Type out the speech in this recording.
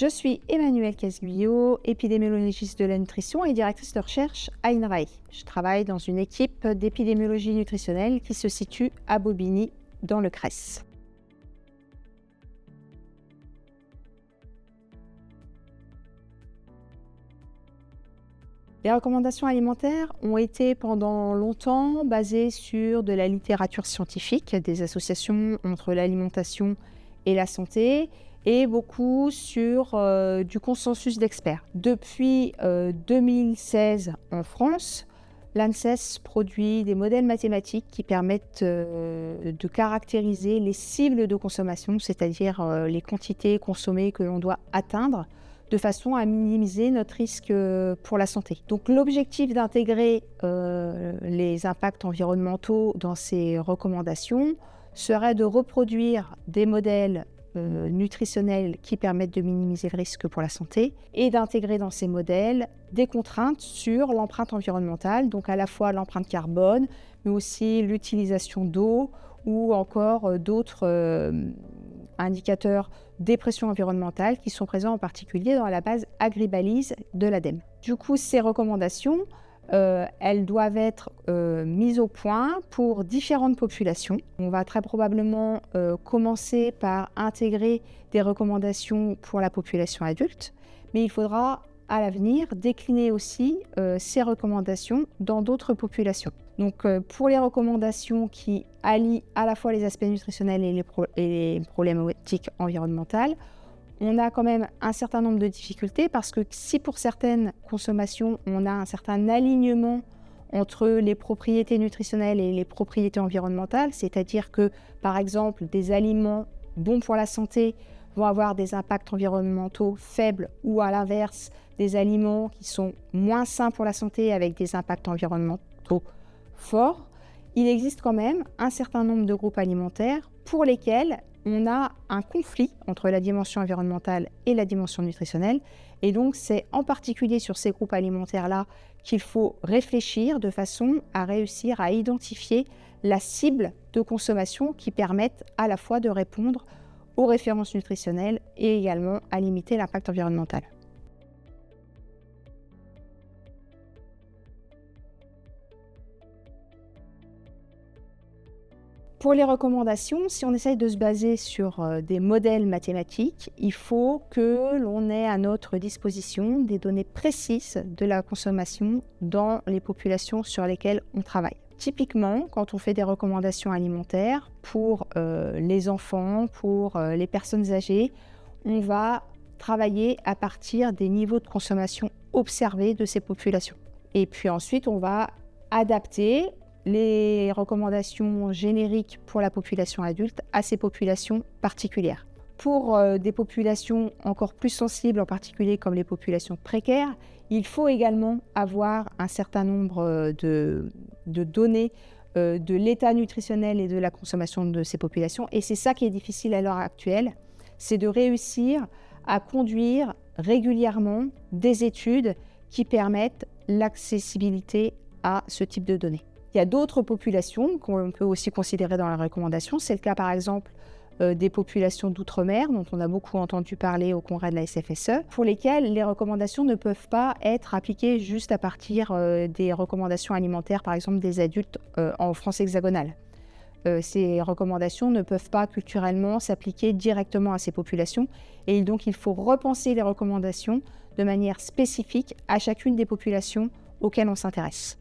Je suis Emmanuelle Casguillot, épidémiologiste de la nutrition et directrice de recherche à INRAE. Je travaille dans une équipe d'épidémiologie nutritionnelle qui se situe à Bobigny, dans le Cress. Les recommandations alimentaires ont été pendant longtemps basées sur de la littérature scientifique, des associations entre l'alimentation et la santé, et beaucoup sur du consensus d'experts. Depuis 2016 en France, l'ANSES produit des modèles mathématiques qui permettent de caractériser les cibles de consommation, c'est-à-dire les quantités consommées que l'on doit atteindre, de façon à minimiser notre risque pour la santé. Donc l'objectif d'intégrer les impacts environnementaux dans ces recommandations serait de reproduire des modèles nutritionnels qui permettent de minimiser le risque pour la santé et d'intégrer dans ces modèles des contraintes sur l'empreinte environnementale, donc à la fois l'empreinte carbone, mais aussi l'utilisation d'eau ou encore d'autres indicateurs des pressions environnementales qui sont présents en particulier dans la base Agribalise de l'ADEME. Du coup, ces recommandations, elles doivent être mises au point pour différentes populations. On va très probablement commencer par intégrer des recommandations pour la population adulte, mais il faudra à l'avenir décliner aussi ces recommandations dans d'autres populations. Donc pour les recommandations qui allient à la fois les aspects nutritionnels et les problématiques environnementales, on a quand même un certain nombre de difficultés parce que si pour certaines consommations, on a un certain alignement entre les propriétés nutritionnelles et les propriétés environnementales, c'est-à-dire que, par exemple, des aliments bons pour la santé vont avoir des impacts environnementaux faibles ou à l'inverse, des aliments qui sont moins sains pour la santé avec des impacts environnementaux forts, il existe quand même un certain nombre de groupes alimentaires pour lesquels on a un conflit entre la dimension environnementale et la dimension nutritionnelle. Et donc, c'est en particulier sur ces groupes alimentaires-là qu'il faut réfléchir de façon à réussir à identifier la cible de consommation qui permette à la fois de répondre aux références nutritionnelles et également à limiter l'impact environnemental. Pour les recommandations, si on essaye de se baser sur des modèles mathématiques, il faut que l'on ait à notre disposition des données précises de la consommation dans les populations sur lesquelles on travaille. Typiquement, quand on fait des recommandations alimentaires pour les enfants, pour les personnes âgées, on va travailler à partir des niveaux de consommation observés de ces populations. Et puis ensuite, on va adapter les recommandations génériques pour la population adulte à ces populations particulières. Pour des populations encore plus sensibles, en particulier comme les populations précaires, il faut également avoir un certain nombre de données de l'état nutritionnel et de la consommation de ces populations. Et c'est ça qui est difficile à l'heure actuelle, c'est de réussir à conduire régulièrement des études qui permettent l'accessibilité à ce type de données. Il y a d'autres populations qu'on peut aussi considérer dans la recommandation. C'est le cas par exemple des populations d'outre-mer dont on a beaucoup entendu parler au congrès de la SFSE, pour lesquelles les recommandations ne peuvent pas être appliquées juste à partir des recommandations alimentaires, par exemple des adultes en France hexagonale. Ces recommandations ne peuvent pas culturellement s'appliquer directement à ces populations et donc il faut repenser les recommandations de manière spécifique à chacune des populations auxquelles on s'intéresse.